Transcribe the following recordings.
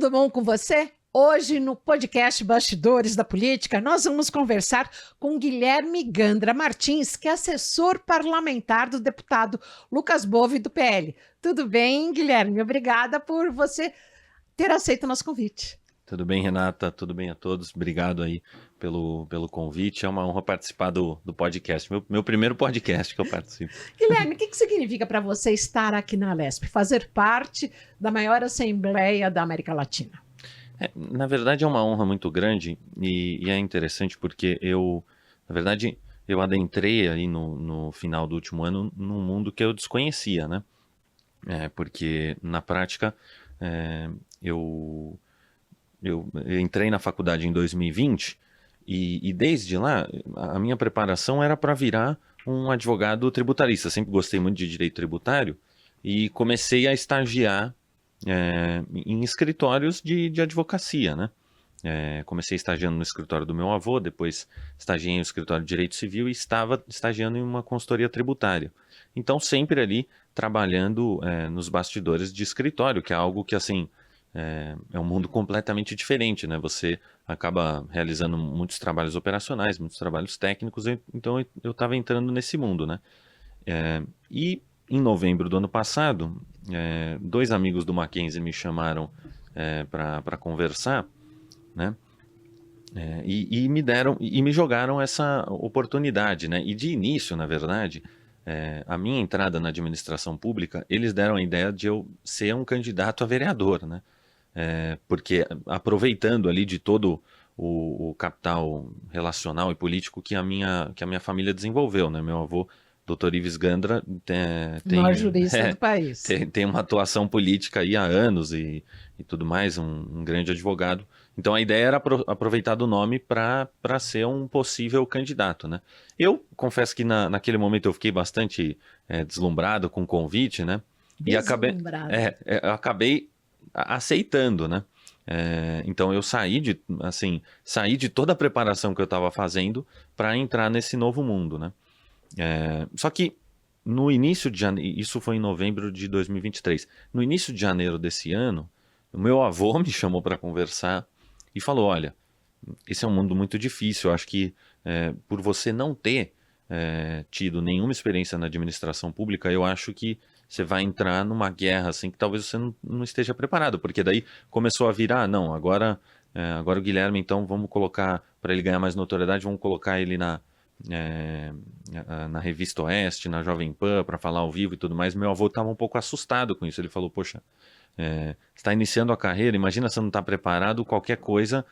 tudo bom com você? Hoje, no podcast Bastidores da Política, nós vamos conversar com Guilherme Gandra Martins, que é assessor parlamentar do deputado Lucas Bove, do PL. Tudo bem, Guilherme? Obrigada por você ter aceito o nosso convite. Tudo bem, Renata? Tudo bem a todos? Obrigado aí pelo convite. É uma honra participar do podcast. Meu primeiro podcast que eu participo. Guilherme, o que significa para você estar aqui na Alesp? Fazer parte da maior assembleia da América Latina? Na verdade, é uma honra muito grande e é interessante porque na verdade, eu adentrei aí no final do último ano num mundo que eu desconhecia, né? Porque, na prática, eu entrei na faculdade em 2020 e desde lá a minha preparação era para virar um advogado tributarista. Sempre gostei muito de direito tributário e comecei a estagiar em escritórios de advocacia, né? Comecei estagiando no escritório do meu avô, depois estagiei no escritório de direito civil e estava estagiando em uma consultoria tributária. Então sempre ali trabalhando nos bastidores de escritório, que é algo que assim é um mundo completamente diferente, né? Você acaba realizando muitos trabalhos operacionais, muitos trabalhos técnicos, então eu estava entrando nesse mundo, né? E em novembro do ano passado, dois amigos do Mackenzie me chamaram para conversar, né? E me jogaram essa oportunidade, né? E de início, na verdade, a minha entrada na administração pública, eles deram a ideia de eu ser um candidato a vereador, né? Porque aproveitando ali de todo o capital relacional e político que a minha família desenvolveu, né? Meu avô, Dr. Ives Gandra, maior jurista do país. Tem uma atuação política aí há anos e tudo mais, um grande advogado. Então a ideia era aproveitar do nome para ser um possível candidato, né? Eu confesso que naquele momento eu fiquei bastante deslumbrado com o convite, né? E acabei aceitando, né? Então eu saí de toda a preparação que eu estava fazendo para entrar nesse novo mundo, né? Só que no início de janeiro, isso foi em novembro de 2023, no início de janeiro desse ano, o meu avô me chamou para conversar e falou, olha, esse é um mundo muito difícil, eu acho que por você não ter tido nenhuma experiência na administração pública, eu acho que você vai entrar numa guerra assim que talvez você não esteja preparado, porque daí começou a virar, não, agora o Guilherme, então vamos colocar, para ele ganhar mais notoriedade, vamos colocar ele na Revista Oeste, na Jovem Pan, para falar ao vivo e tudo mais. Meu avô estava um pouco assustado com isso, ele falou, poxa, você está iniciando a carreira, imagina se não está preparado, qualquer coisa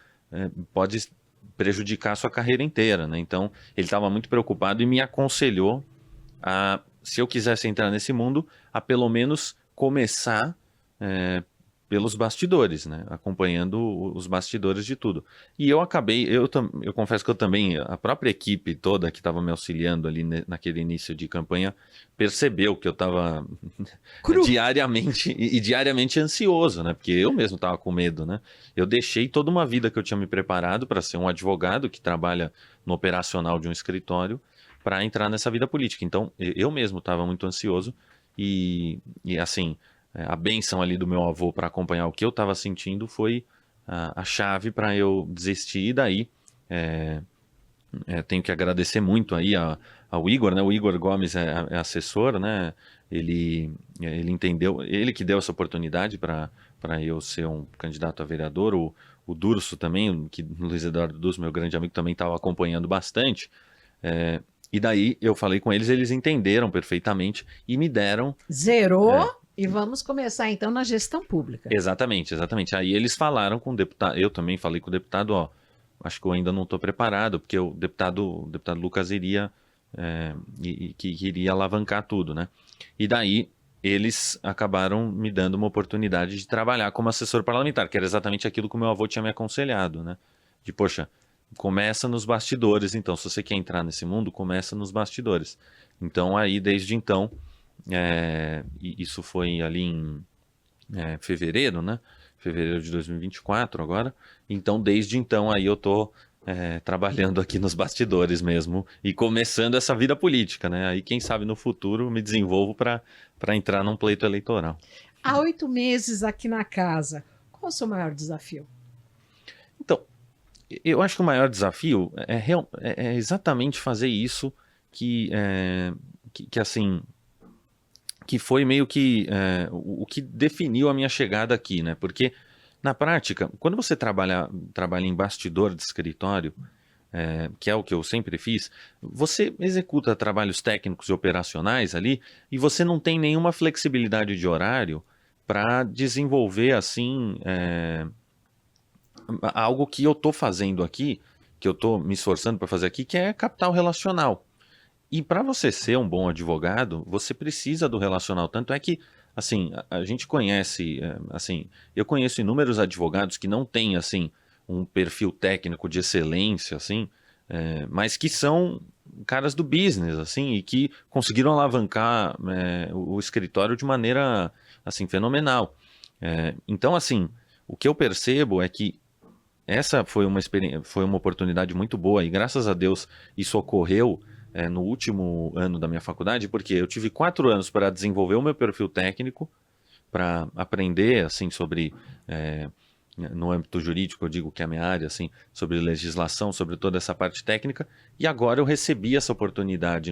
pode prejudicar a sua carreira inteira, né? Então ele estava muito preocupado e me aconselhou se eu quisesse entrar nesse mundo, a pelo menos começar pelos bastidores, né? Acompanhando os bastidores de tudo. E eu confesso que eu também, a própria equipe toda que estava me auxiliando ali naquele início de campanha, percebeu que eu estava diariamente ansioso, né? Porque eu mesmo estava com medo, né? Eu deixei toda uma vida que eu tinha me preparado para ser um advogado que trabalha no operacional de um escritório para entrar nessa vida política. Então, eu mesmo estava muito ansioso e assim, a bênção ali do meu avô para acompanhar o que eu estava sentindo foi a chave para eu desistir. E daí, tenho que agradecer muito aí ao Igor, né? O Igor Gomes é assessor, né? Ele entendeu, ele que deu essa oportunidade para eu ser um candidato a vereador. O Durso também, o Luiz Eduardo Durso, meu grande amigo, também estava acompanhando bastante. E daí eu falei com eles, eles entenderam perfeitamente e me deram... Zerou e vamos começar então na gestão pública. Exatamente. Aí eles falaram com o deputado, eu também falei com o deputado, acho que eu ainda não estou preparado, porque o deputado Lucas iria alavancar tudo, né? E daí eles acabaram me dando uma oportunidade de trabalhar como assessor parlamentar, que era exatamente aquilo que o meu avô tinha me aconselhado, né? De, poxa, começa nos bastidores, então, se você quer entrar nesse mundo, começa nos bastidores. Então, aí, desde então, isso foi ali em fevereiro, né? Fevereiro de 2024 agora. Então, desde então, aí eu tô trabalhando aqui nos bastidores mesmo e começando essa vida política, né? Aí, quem sabe, no futuro me desenvolvo para entrar num pleito eleitoral. Há 8 meses aqui na casa, Qual o seu maior desafio? Então, eu acho que o maior desafio é exatamente fazer isso assim, que foi meio que o que definiu a minha chegada aqui, né? Porque, na prática, quando você trabalha em bastidor de escritório, que é o que eu sempre fiz, você executa trabalhos técnicos e operacionais ali e você não tem nenhuma flexibilidade de horário para desenvolver, assim, algo que eu estou fazendo aqui, que eu estou me esforçando para fazer aqui, que é capital relacional. E para você ser um bom advogado, você precisa do relacional. Tanto é que, assim, a gente conhece, assim, eu conheço inúmeros advogados que não têm, assim, um perfil técnico de excelência, assim, mas que são caras do business, assim, e que conseguiram alavancar o escritório de maneira, assim, fenomenal. Então, assim, o que eu percebo é que essa foi uma experiência, foi uma oportunidade muito boa e graças a Deus isso ocorreu no último ano da minha faculdade, porque eu tive 4 anos para desenvolver o meu perfil técnico, para aprender assim sobre no âmbito jurídico, eu digo que é a minha área, assim, sobre legislação, sobre toda essa parte técnica, e agora eu recebi essa oportunidade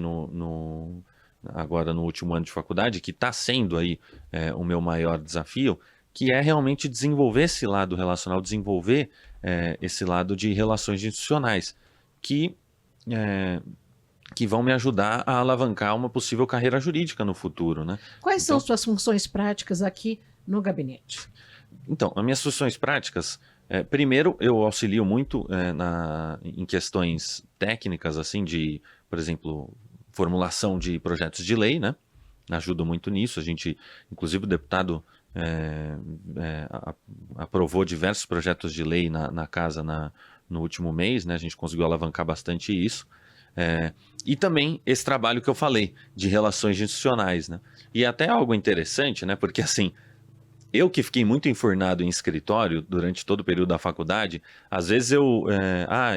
agora no último ano de faculdade, que está sendo aí o meu maior desafio, que é realmente desenvolver esse lado relacional, desenvolver esse lado de relações institucionais, que, que vão me ajudar a alavancar uma possível carreira jurídica no futuro, né? Quais são suas funções práticas aqui no gabinete? Então, as minhas funções práticas, primeiro, eu auxilio muito em questões técnicas, assim, de, por exemplo, formulação de projetos de lei, né? Ajudo muito nisso. A gente, inclusive, o deputado aprovou diversos projetos de lei na casa no último mês, né? A gente conseguiu alavancar bastante isso. E também esse trabalho que eu falei, de relações institucionais, né? E até algo interessante, né? Porque, assim, eu que fiquei muito enfurnado em escritório durante todo o período da faculdade, às vezes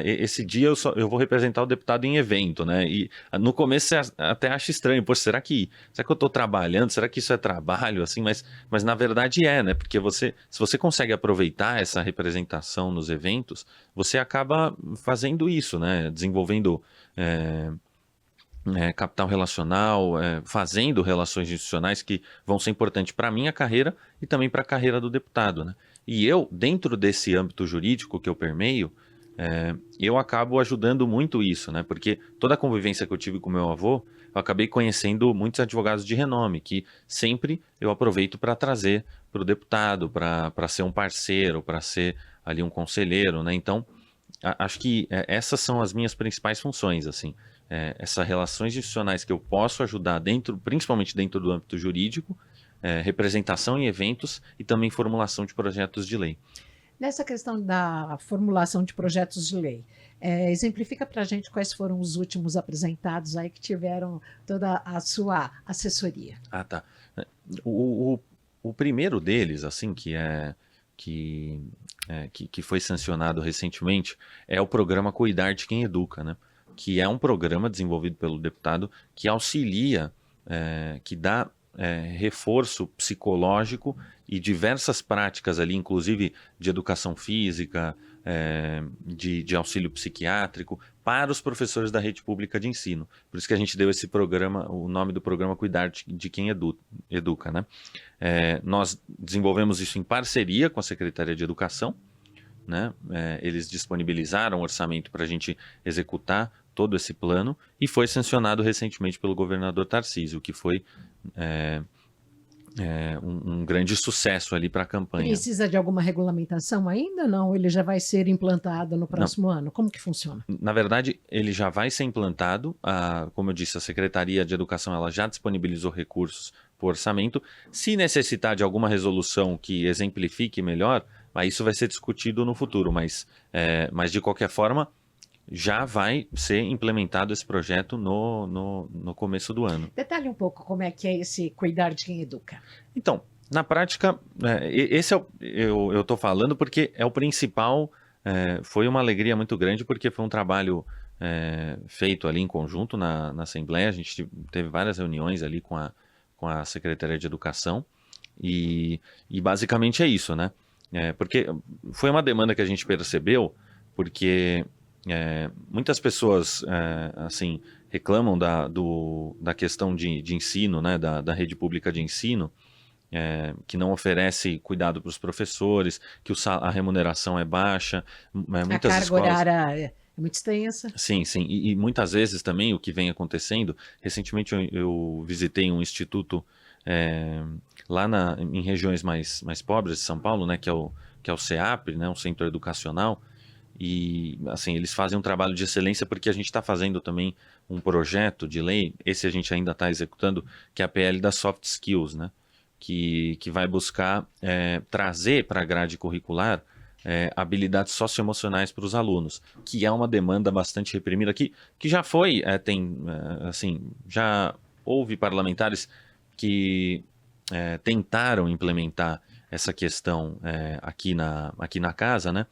esse dia eu vou representar o deputado em evento, né? E no começo você até acha estranho, poxa, será que eu estou trabalhando? Será que isso é trabalho? Assim, mas na verdade né? Porque se você consegue aproveitar essa representação nos eventos, você acaba fazendo isso, né? Desenvolvendo capital relacional, fazendo relações institucionais que vão ser importantes para a minha carreira e também para a carreira do deputado, né? E eu, dentro desse âmbito jurídico que eu permeio, eu acabo ajudando muito isso, né? Porque toda a convivência que eu tive com meu avô, eu acabei conhecendo muitos advogados de renome, que sempre eu aproveito para trazer para o deputado, para ser um parceiro, para ser ali um conselheiro, né? Então, acho que essas são as minhas principais funções, assim. Essas relações institucionais que eu posso ajudar principalmente dentro do âmbito jurídico, representação em eventos e também formulação de projetos de lei. Nessa questão da formulação de projetos de lei, exemplifica para a gente quais foram os últimos apresentados aí que tiveram toda a sua assessoria. Ah, tá. O primeiro deles, assim, que foi sancionado recentemente, é o programa Cuidar de Quem Educa, né? Que é um programa desenvolvido pelo deputado que auxilia, que dá reforço psicológico e diversas práticas ali, inclusive de educação física, de auxílio psiquiátrico, para os professores da rede pública de ensino. Por isso que a gente deu esse programa, o nome do programa Cuidar de Quem Educa, né? Nós desenvolvemos isso em parceria com a Secretaria de Educação, né? Eles disponibilizaram um orçamento para a gente executar todo esse plano e foi sancionado recentemente pelo governador Tarcísio, que foi um grande sucesso ali para a campanha. Precisa de alguma regulamentação ainda? Não, ele já vai ser implantado no próximo ano. Como que funciona? Na verdade, ele já vai ser implantado. Como eu disse, a Secretaria de Educação ela já disponibilizou recursos por orçamento. Se necessitar de alguma resolução que exemplifique melhor, aí isso vai ser discutido no futuro, mas de qualquer forma, já vai ser implementado esse projeto no começo do ano. Detalhe um pouco como é que é esse Cuidar de Quem Educa. Então, na prática, esse eu estou falando porque é o principal, foi uma alegria muito grande porque foi um trabalho feito ali em conjunto na Assembleia, a gente teve várias reuniões ali com a Secretaria de Educação e basicamente é isso, né? Porque foi uma demanda que a gente percebeu, porque muitas pessoas assim, reclamam da questão de ensino, né, da rede pública de ensino, que não oferece cuidado para os professores, que a remuneração é baixa, A muitas carga escolas... horária é muito extensa. Sim, sim. E muitas vezes também o que vem acontecendo, recentemente eu visitei um instituto lá em regiões mais pobres de São Paulo, né, que é o CEAP, né, um centro educacional, e assim, eles fazem um trabalho de excelência porque a gente está fazendo também um projeto de lei, esse a gente ainda está executando, que é a PL das Soft Skills, né, que vai buscar trazer para a grade curricular habilidades socioemocionais para os alunos, que é uma demanda bastante reprimida, que já foi, assim, já houve parlamentares que tentaram implementar essa questão aqui na casa, né?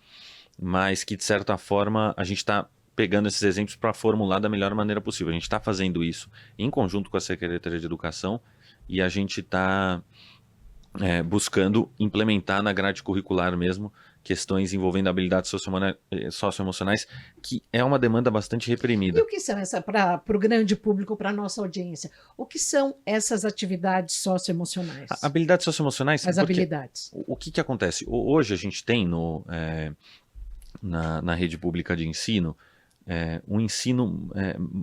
Mas que, de certa forma, a gente está pegando esses exemplos para formular da melhor maneira possível. A gente está fazendo isso em conjunto com a Secretaria de Educação e a gente está buscando implementar na grade curricular mesmo questões envolvendo habilidades socioemocionais, que é uma demanda bastante E reprimida. o que são para o grande público, para a nossa audiência? O que são essas atividades socioemocionais? Habilidades socioemocionais... As habilidades. O que acontece? Hoje a gente tem na rede pública de ensino um ensino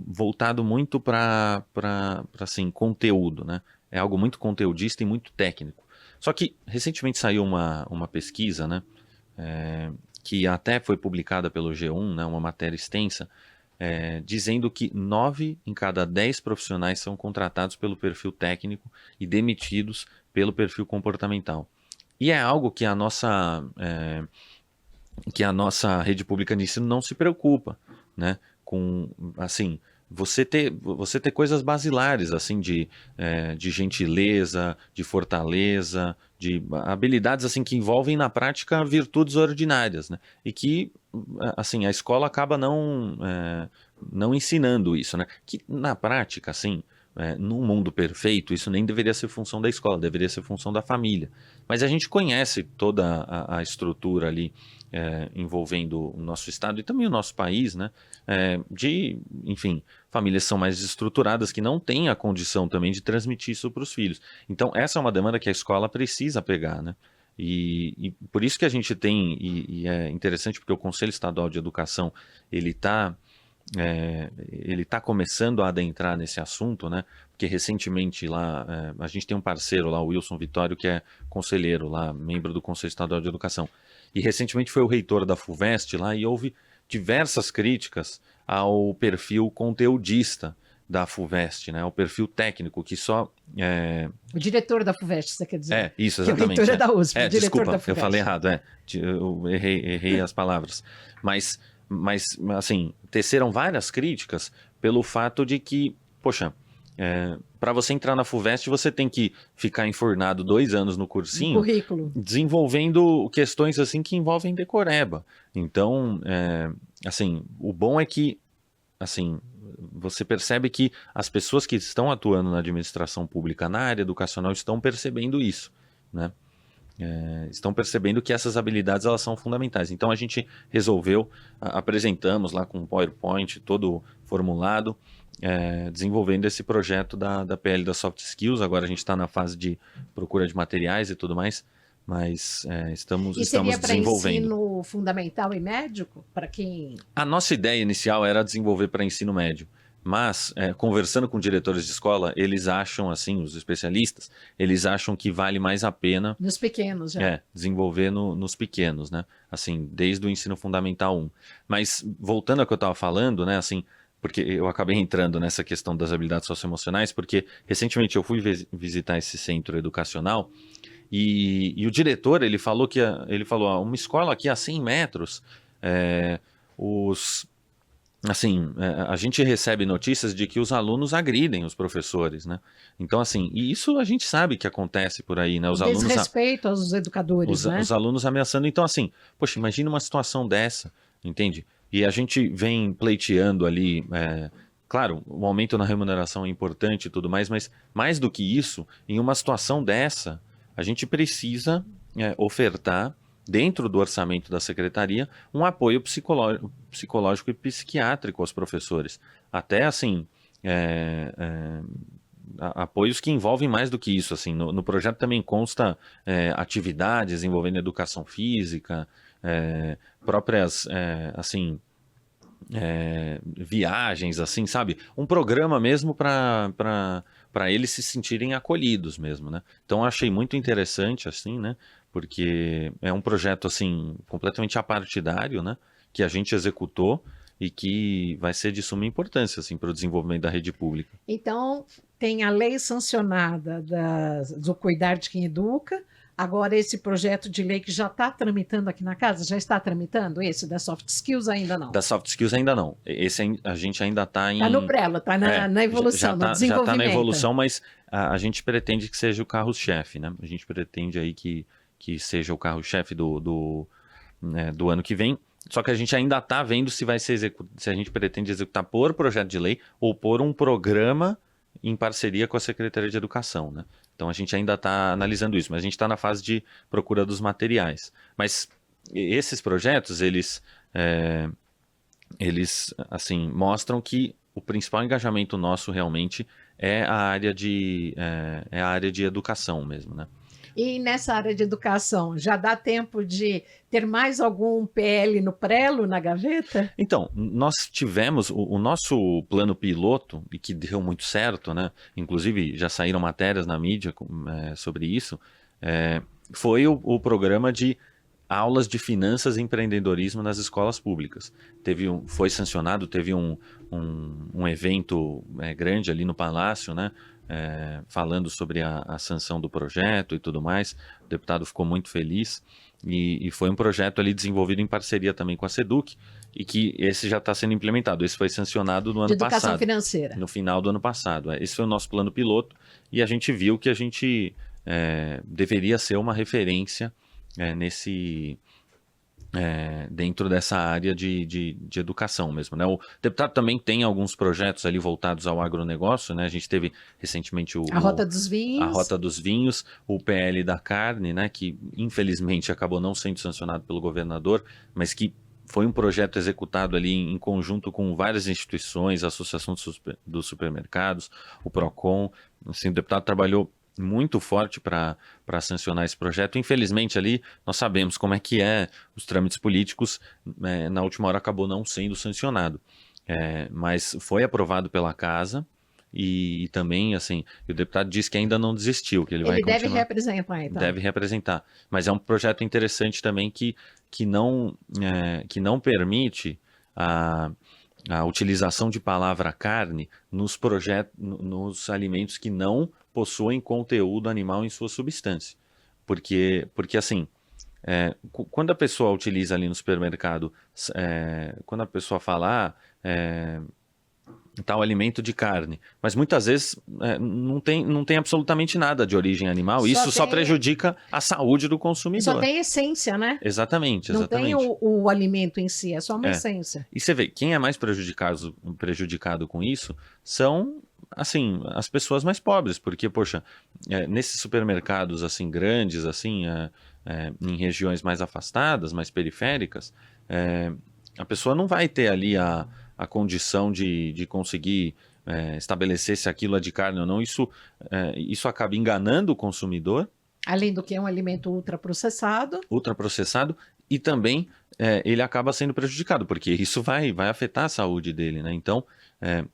voltado muito para assim, conteúdo, né? É algo muito conteudista e muito técnico. Só que recentemente saiu uma pesquisa, né? Que até foi publicada pelo G1, né, uma matéria extensa, dizendo que 9 em cada 10 profissionais são contratados pelo perfil técnico e demitidos pelo perfil comportamental. E é algo que a nossa rede pública de ensino não se preocupa, né, com, assim, você ter coisas basilares, assim, de gentileza, de fortaleza, de habilidades, assim, que envolvem na prática virtudes ordinárias, né? E que, assim, a escola acaba não ensinando isso, né? Que na prática, assim, num mundo perfeito, isso nem deveria ser função da escola, deveria ser função da família. Mas a gente conhece toda a estrutura ali envolvendo o nosso estado e também o nosso país, né? Enfim, famílias são mais estruturadas, que não têm a condição também de transmitir isso para os filhos. Então, essa é uma demanda que a escola precisa pegar, né? E por isso que a gente tem, e é interessante porque o Conselho Estadual de Educação, ele está começando a adentrar nesse assunto, né? Porque recentemente lá, a gente tem um parceiro lá, o Wilson Vitório, que é conselheiro lá, membro do Conselho Estadual de Educação. E recentemente foi o reitor da FUVEST lá e houve diversas críticas ao perfil conteudista da FUVEST, né? O perfil técnico que só... O diretor da FUVEST, você quer dizer? Isso, que exatamente. o reitor é da USP, o diretor desculpa, da FUVEST. eu falei errado, eu errei as palavras. Mas, assim, teceram várias críticas pelo fato de que, poxa, para você entrar na FUVEST, você tem que ficar enfurnado 2 anos no cursinho, currículo, desenvolvendo questões assim que envolvem decoreba. Então, assim, o bom é que, assim, você percebe que as pessoas que estão atuando na administração pública, na área educacional, estão percebendo isso, né? Estão percebendo que essas habilidades elas são fundamentais. Então a gente resolveu, apresentamos lá com um PowerPoint todo formulado, desenvolvendo esse projeto da PL das Soft Skills. Agora a gente está na fase de procura de materiais e tudo mais, mas estamos desenvolvendo. E seria para ensino fundamental e médico? Para quem... A nossa ideia inicial era desenvolver para ensino médio. Mas, conversando com diretores de escola, eles acham, assim, os especialistas, eles acham que vale mais a pena... Nos pequenos, já. Desenvolver nos pequenos, né? Assim, desde o ensino fundamental 1. Mas, voltando ao que eu estava falando, né, assim, porque eu acabei entrando nessa questão das habilidades socioemocionais, porque recentemente eu fui visitar esse centro educacional e o diretor, ele falou uma escola aqui a 100 metros, assim, a gente recebe notícias de que os alunos agridem os professores, né? Então, assim, e isso a gente sabe que acontece por aí, né? Os alunos... Desrespeito aos educadores, né? Os alunos ameaçando. Então, assim, poxa, imagina uma situação dessa, entende? E a gente vem pleiteando ali, claro, o aumento na remuneração é importante e tudo mais, mas mais do que isso, em uma situação dessa, a gente precisa ofertar dentro do orçamento da secretaria, um apoio psicológico e psiquiátrico aos professores. Até, assim, apoios que envolvem mais do que isso. Assim, no projeto também consta atividades envolvendo educação física, próprias, assim, viagens, assim, sabe? Um programa mesmo para eles se sentirem acolhidos mesmo, né? Então, eu achei muito interessante, assim, né? Porque é um projeto, assim, completamente apartidário, né? Que a gente executou e que vai ser de suma importância, assim, para o desenvolvimento da rede pública. Então, tem a lei sancionada do Cuidar de Quem Educa, agora esse projeto de lei que já está tramitando aqui na casa, já está tramitando esse da Soft Skills ainda não? Da Soft Skills ainda não. Esse a gente ainda está em... Está no prelo, está na evolução, no desenvolvimento. Já está na evolução, mas a gente pretende que seja o carro-chefe, né? A gente pretende aí que seja o carro-chefe do ano que vem. Só que a gente ainda está vendo se vai ser se a gente pretende executar por projeto de lei ou por um programa em parceria com a Secretaria de Educação, né? Então a gente ainda está analisando isso, mas a gente está na fase de procura dos materiais. Mas esses projetos, eles assim, mostram que o principal engajamento nosso realmente é a área de educação mesmo, né? E nessa área de educação, já dá tempo de ter mais algum PL no prelo, na gaveta? Então, nós tivemos o nosso plano piloto, e que deu muito certo, né? Inclusive já saíram matérias na mídia sobre isso, foi o programa de aulas de finanças e empreendedorismo nas escolas públicas. Foi sancionado, teve um evento grande ali no Palácio, né? Falando sobre a sanção do projeto e tudo mais. O deputado ficou muito feliz e foi um projeto ali desenvolvido em parceria também com a SEDUC e que esse já está sendo implementado. Esse foi sancionado no ano passado. De educação financeira. No final do ano passado. Esse foi o nosso plano piloto e a gente viu que a gente deveria ser uma referência dentro dessa área de educação mesmo, né? O deputado também tem alguns projetos ali voltados ao agronegócio, né? A gente teve recentemente a Rota dos Vinhos. A Rota dos Vinhos, o PL da carne, né? Que infelizmente acabou não sendo sancionado pelo governador, mas que foi um projeto executado ali em conjunto com várias instituições, a Associação dos Supermercados, o PROCON. Assim, o deputado trabalhou muito forte para sancionar esse projeto. Infelizmente ali nós sabemos como é que os trâmites políticos, na última hora acabou não sendo sancionado, mas foi aprovado pela casa e também assim, o deputado disse que ainda não desistiu, que ele vai continuar. Ele deve representar então. Deve representar, mas é um projeto interessante também que não permite a utilização de palavra carne nos alimentos que não possuem conteúdo animal em sua substância. Porque assim, quando a pessoa utiliza ali no supermercado, quando a pessoa fala tal alimento de carne, mas muitas vezes não tem absolutamente nada de origem animal, isso só prejudica a saúde do consumidor. Só tem essência, né? Exatamente. Não tem o alimento em si, é só uma essência. E você vê, quem é mais prejudicado com isso são, assim, as pessoas mais pobres, porque, poxa, nesses supermercados, assim, grandes, assim, em regiões mais afastadas, mais periféricas, a pessoa não vai ter ali a condição de conseguir estabelecer se aquilo é de carne ou não. Isso acaba enganando o consumidor. Além do que é um alimento ultraprocessado. Ultraprocessado, e também ele acaba sendo prejudicado, porque isso vai afetar a saúde dele, né? Então,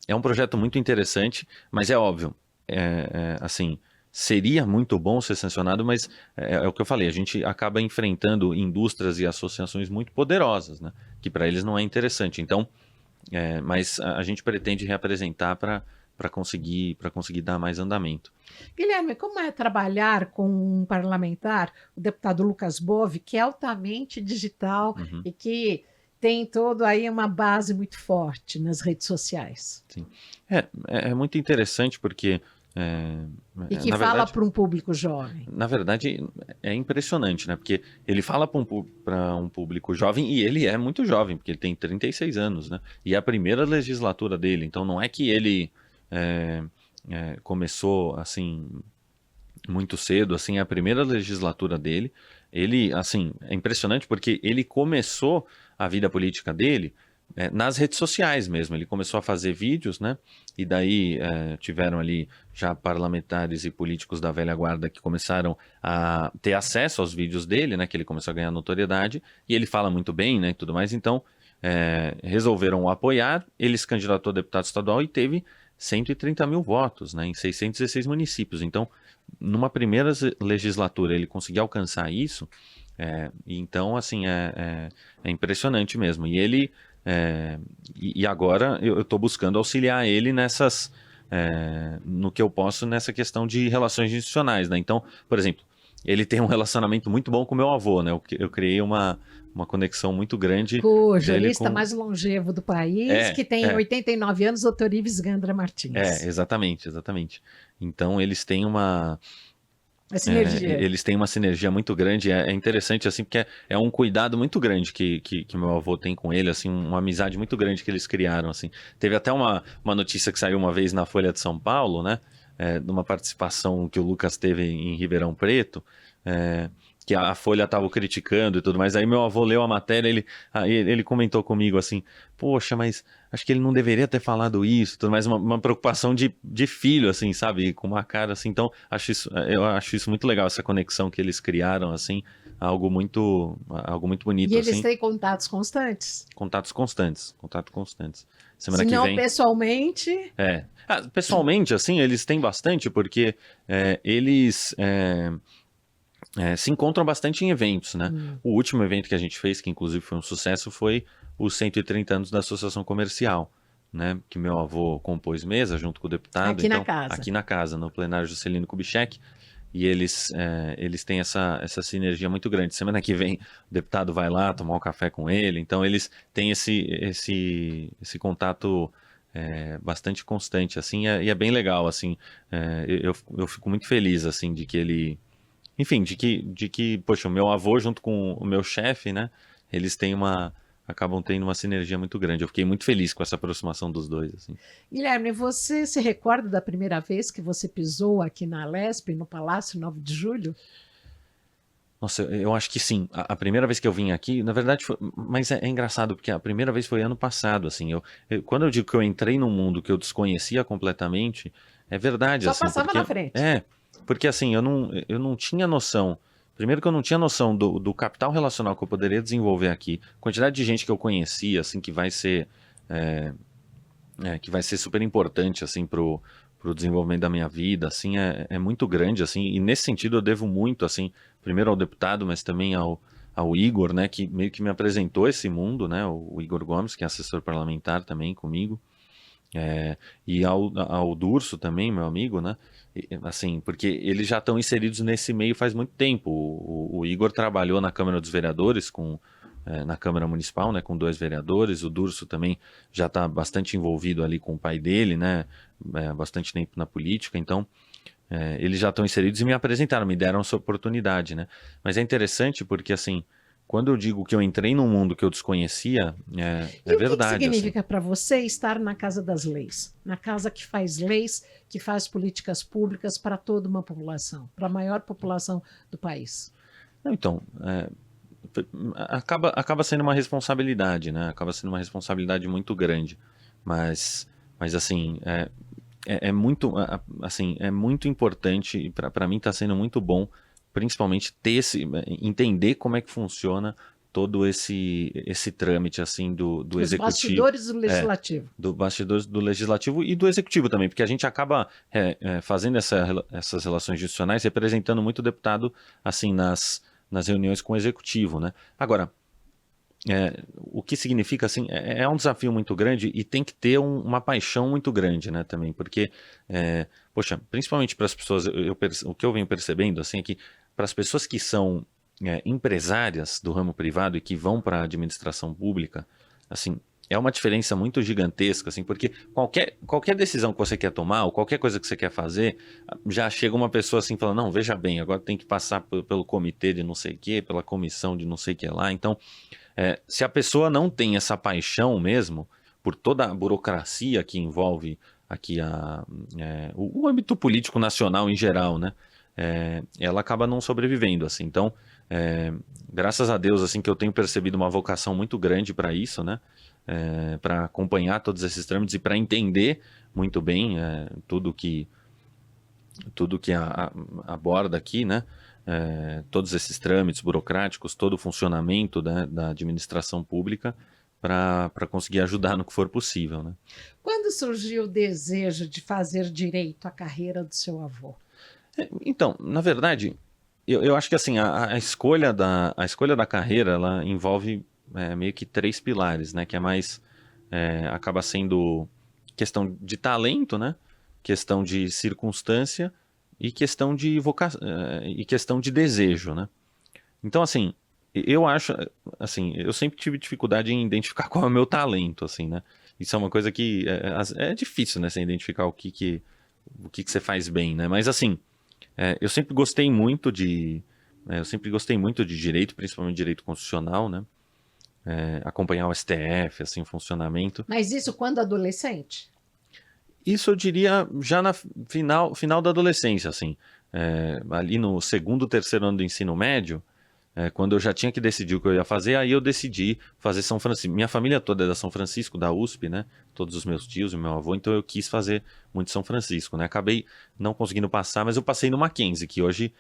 é um projeto muito interessante, mas é óbvio, assim, seria muito bom ser sancionado, mas é o que eu falei, a gente acaba enfrentando indústrias e associações muito poderosas, né? Que para eles não é interessante. Então, mas a gente pretende reapresentar para conseguir dar mais andamento. Guilherme, como é trabalhar com um parlamentar, o deputado Lucas Bove, que é altamente digital e que tem todo aí uma base muito forte nas redes sociais? Sim. É muito interessante porque... e que fala para um público jovem. Na verdade, é impressionante, né? Porque ele fala para um público jovem e ele é muito jovem, porque ele tem 36 anos, né? E é a primeira legislatura dele, então não é que ele começou, assim, muito cedo, assim, é a primeira legislatura dele, ele, assim, é impressionante porque ele começou a vida política dele nas redes sociais mesmo. Ele começou a fazer vídeos, né? E daí tiveram ali já parlamentares e políticos da velha guarda que começaram a ter acesso aos vídeos dele, né? Que ele começou a ganhar notoriedade. E ele fala muito bem, né? E tudo mais. Então, resolveram o apoiar. Ele se candidatou a deputado estadual e teve 130 mil votos, né? Em 616 municípios. Então, numa primeira legislatura, ele conseguiu alcançar isso. Então, assim, é impressionante mesmo. E ele... e agora eu estou buscando auxiliar ele no que eu posso nessa questão de relações institucionais, né? Então, por exemplo, ele tem um relacionamento muito bom com meu avô, né? Eu criei uma conexão muito grande. O jurista mais longevo do país, que tem 89 anos, doutor Ives Gandra Martins. Exatamente. Então, eles têm uma sinergia. Eles têm uma sinergia muito grande. É interessante, assim, porque é um cuidado muito grande que meu avô tem com ele, assim, uma amizade muito grande que eles criaram, assim. Teve até uma notícia que saiu uma vez na Folha de São Paulo, né? Numa participação que o Lucas teve em Ribeirão Preto, que a Folha estava criticando e tudo mais. Aí meu avô leu a matéria, ele comentou comigo assim, poxa, mas acho que ele não deveria ter falado isso, tudo mais, uma preocupação de filho, assim, sabe, com uma cara assim. Então, eu acho isso muito legal, essa conexão que eles criaram, assim, algo muito bonito. E eles assim. têm contatos constantes? Contatos constantes. Semana Se que não vem. pessoalmente... Pessoalmente, assim, eles têm bastante, porque eles... se encontram bastante em eventos, né? O último evento que a gente fez, que inclusive foi um sucesso, foi os 130 anos da Associação Comercial, né? Que meu avô compôs mesa junto com o deputado. Aqui na casa. Aqui na casa, no plenário Juscelino Kubitschek. E eles têm essa sinergia muito grande. Semana que vem o deputado vai lá tomar um café com ele. Então eles têm esse contato bastante constante, assim, e é bem legal, assim. Eu fico muito feliz, assim, de que ele... Enfim, de que, poxa, o meu avô junto com o meu chefe, né, eles acabam tendo uma sinergia muito grande. Eu fiquei muito feliz com essa aproximação dos dois, assim. Guilherme, você se recorda da primeira vez que você pisou aqui na Alesp, no Palácio 9 de Julho? Nossa, eu acho que sim. A primeira vez que eu vim aqui, na verdade, mas é engraçado, porque a primeira vez foi ano passado, assim. Quando eu digo que eu entrei num mundo que eu desconhecia completamente, é verdade, Só assim. passava na frente. Porque assim, eu não tinha noção. Primeiro que eu não tinha noção do capital relacional que eu poderia desenvolver aqui. Quantidade de gente que eu conhecia, assim, que vai ser super importante, assim, pro desenvolvimento da minha vida, assim, é muito grande, assim. E nesse sentido eu devo muito, assim, primeiro ao deputado, mas também ao Igor, né, que meio que me apresentou esse mundo, né, o Igor Gomes, que é assessor parlamentar também comigo. E ao Durso também, meu amigo, né? Assim, porque eles já estão inseridos nesse meio faz muito tempo. O Igor trabalhou na Câmara dos Vereadores, na Câmara Municipal, né, com 2 vereadores. O Durso também já está bastante envolvido ali com o pai dele, né? Bastante tempo na política. Então, eles já estão inseridos e me apresentaram, me deram essa oportunidade, né? Mas é interessante porque, assim, quando eu digo que eu entrei num mundo que eu desconhecia, é verdade. O que significa para você estar na Casa das Leis? Na casa que faz leis, que faz políticas públicas para toda uma população, para a maior população do país? Então, acaba sendo uma responsabilidade, né? Acaba sendo uma responsabilidade muito grande. Mas assim, muito, assim, é muito importante, e para mim está sendo muito bom, principalmente entender como é que funciona todo esse trâmite, assim, do executivo. Bastidores do legislativo. Do bastidores do legislativo e do executivo também, porque a gente acaba fazendo essas relações institucionais, representando muito o deputado, assim, nas reuniões com o executivo, né? Agora, o que significa, assim, é um desafio muito grande e tem que ter uma paixão muito grande, né, também, porque, poxa, principalmente para as pessoas, o que eu venho percebendo, assim, é que para as pessoas que são empresárias do ramo privado e que vão para a administração pública, assim, é uma diferença muito gigantesca, assim, porque qualquer decisão que você quer tomar ou qualquer coisa que você quer fazer, já chega uma pessoa assim falando, não, veja bem, agora tem que passar pelo comitê de não sei o quê, pela comissão de não sei o que lá. Então, se a pessoa não tem essa paixão mesmo, por toda a burocracia que envolve aqui o âmbito político nacional em geral, né? Ela acaba não sobrevivendo, assim. Então, Graças a Deus, assim, que eu tenho percebido uma vocação muito grande para isso, né? Para acompanhar todos esses trâmites e para entender muito bem tudo que aborda aqui, né? Todos esses trâmites burocráticos, todo o funcionamento, né, da administração pública para conseguir ajudar no que for possível, né? Quando surgiu o desejo de fazer direito à carreira do seu avô? Então, na verdade, eu acho que assim, a escolha da carreira, ela envolve meio que 3 pilares, né? Que é mais, acaba sendo questão de talento, né? Questão de circunstância e questão de e questão de desejo, né? Então, assim, eu acho, assim, eu sempre tive dificuldade em identificar qual é o meu talento, assim, né? Isso é uma coisa que é difícil, né? Você identificar o que você faz bem, né? Mas, assim, eu sempre gostei muito de direito, principalmente direito constitucional, né? Acompanhar o STF, assim, o funcionamento. Mas isso quando adolescente? Isso eu diria já na final da adolescência, assim. Ali no segundo, terceiro ano do ensino médio, quando eu já tinha que decidir o que eu ia fazer, aí eu decidi fazer São Francisco. Minha família toda é da São Francisco, da USP, né? Todos os meus tios e meu avô, então eu quis fazer muito São Francisco, né? Acabei não conseguindo passar, mas eu passei no Mackenzie, que hoje,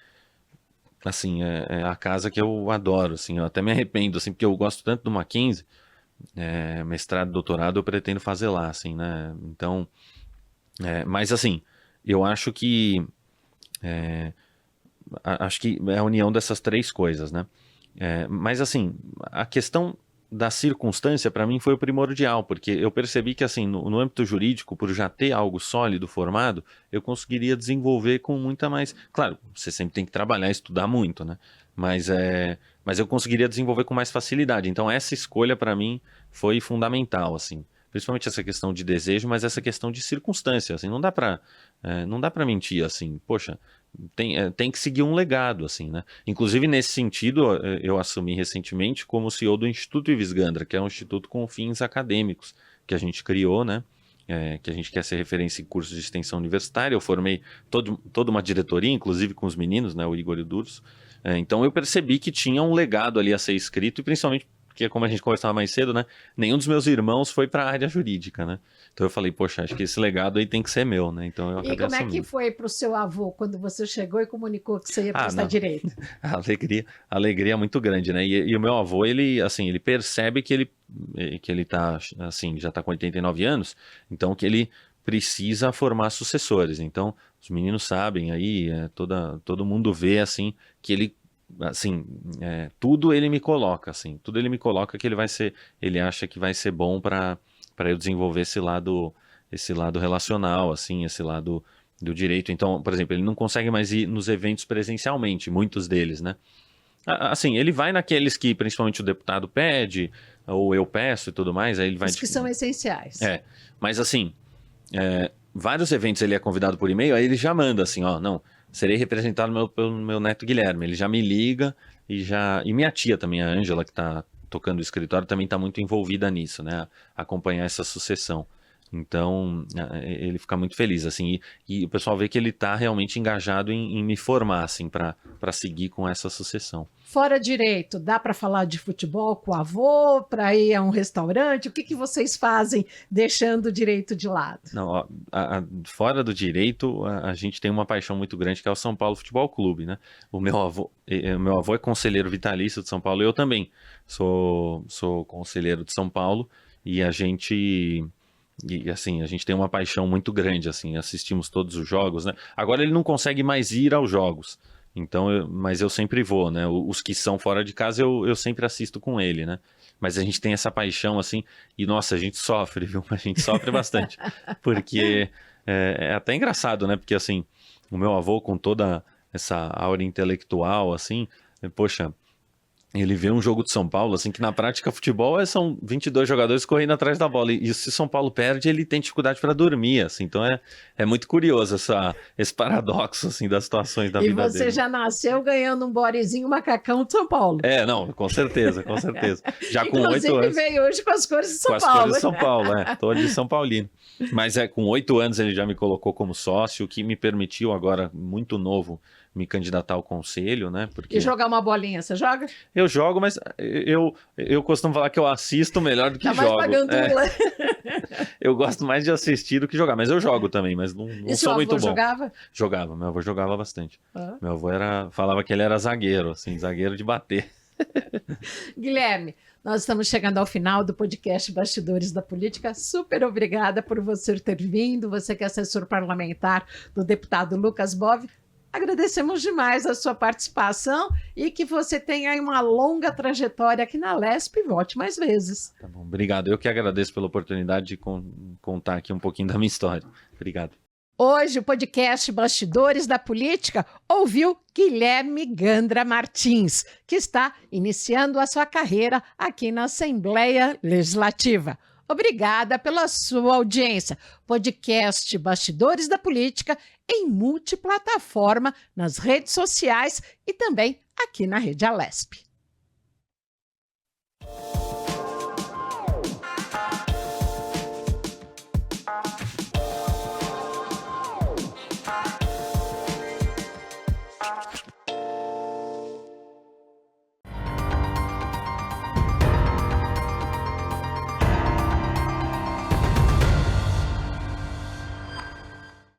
assim, é a casa que eu adoro, assim. Eu até me arrependo, assim, porque eu gosto tanto do Mackenzie, mestrado, doutorado, eu pretendo fazer lá, assim, né? Então, mas assim, eu acho que acho que é a união dessas 3 coisas, né? Mas assim, a questão da circunstância para mim foi o primordial, porque eu percebi que assim, no âmbito jurídico, por já ter algo sólido formado, eu conseguiria desenvolver com muita mais... Claro, você sempre tem que trabalhar, estudar muito, né? Mas eu conseguiria desenvolver com mais facilidade. Então essa escolha para mim foi fundamental, assim. Principalmente essa questão de desejo, mas essa questão de circunstância, assim, não dá para mentir, assim, poxa, tem que seguir um legado, assim, né? Inclusive, nesse sentido, eu assumi recentemente como CEO do Instituto Ives Gandra, que é um instituto com fins acadêmicos, que a gente criou, né? Que a gente quer ser referência em cursos de extensão universitária. Eu formei toda uma diretoria, inclusive com os meninos, né? O Igor e o Durso. Então, eu percebi que tinha um legado ali a ser escrito, e principalmente porque, como a gente conversava mais cedo, né? Nenhum dos meus irmãos foi para a área jurídica, né? Então eu falei, poxa, acho que esse legado aí tem que ser meu, né? Então eu acabei E como é que assumindo. foi para o seu avô quando você chegou e comunicou que você ia prestar Não. direito? A alegria é muito grande, né? E o meu avô, ele, assim, ele percebe que ele tá, assim, já tá com 89 anos, então que ele precisa formar sucessores. Então, os meninos sabem aí, todo mundo vê, assim, que ele, assim, tudo ele me coloca, assim, tudo ele me coloca que ele acha que vai ser bom para eu desenvolver esse lado relacional, assim, esse lado do direito. Então, por exemplo, ele não consegue mais ir nos eventos presencialmente, muitos deles, né? Assim, ele vai naqueles que principalmente o deputado pede, ou eu peço e tudo mais, aí ele vai... Os que são essenciais. Mas assim, vários eventos ele é convidado por e-mail, aí ele já manda assim, ó, não, serei representado pelo meu neto Guilherme. Ele já me liga e minha tia também, a Ângela, que tá tocando o escritório, também está muito envolvida nisso, né? Acompanhar essa sucessão. Então, ele fica muito feliz, assim, e o pessoal vê que ele está realmente engajado em me formar, assim, para seguir com essa sucessão. Fora direito, dá para falar de futebol com o avô, para ir a um restaurante? O que vocês fazem deixando o direito de lado? Não, ó, fora do direito, a gente tem uma paixão muito grande que é o São Paulo Futebol Clube, né? O meu avô é conselheiro vitalício de São Paulo, eu também sou conselheiro de São Paulo, e assim, a gente tem uma paixão muito grande, assim, assistimos todos os jogos, né? Agora ele não consegue mais ir aos jogos, então, mas eu sempre vou, né? Os que são fora de casa eu sempre assisto com ele, né? Mas a gente tem essa paixão, assim, e nossa, a gente sofre, viu? A gente sofre bastante, porque é até engraçado, né? Porque, assim, o meu avô com toda essa aura intelectual, assim, poxa... Ele vê um jogo de São Paulo, assim, que na prática futebol são 22 jogadores correndo atrás da bola. E se São Paulo perde, ele tem dificuldade para dormir, assim. Então é muito curioso esse paradoxo, assim, das situações da vida dele. E você já nasceu ganhando um bodezinho macacão de São Paulo. Não, com certeza, com certeza. Já com 8 anos. Inclusive veio hoje com as cores de São Paulo. Com as cores de São Paulo, tô de São Paulino. Mas com 8 anos ele já me colocou como sócio, o que me permitiu agora, muito novo, me candidatar ao conselho, né? Porque E jogar uma bolinha, você joga? eu jogo, mas eu costumo falar que eu assisto melhor do que Tá mais jogo. pagando Eu gosto mais de assistir do que jogar, mas eu jogo também, mas não E seu sou muito avô bom. jogava? Jogava, meu avô jogava bastante. Ah. Meu avô falava que ele era zagueiro, assim, zagueiro de bater. Guilherme, nós estamos chegando ao final do podcast Bastidores da Política. Super obrigada por você ter vindo, você que é assessor parlamentar do deputado Lucas Bove. Agradecemos demais a sua participação e que você tenha aí uma longa trajetória aqui na LESP e volte mais vezes. Tá bom, obrigado. Eu que agradeço pela oportunidade de contar aqui um pouquinho da minha história. Obrigado. Hoje, o podcast Bastidores da Política ouviu Guilherme Gandra Martins, que está iniciando a sua carreira aqui na Assembleia Legislativa. Obrigada pela sua audiência. Podcast Bastidores da Política em multiplataforma, nas redes sociais e também aqui na Rede Alesp.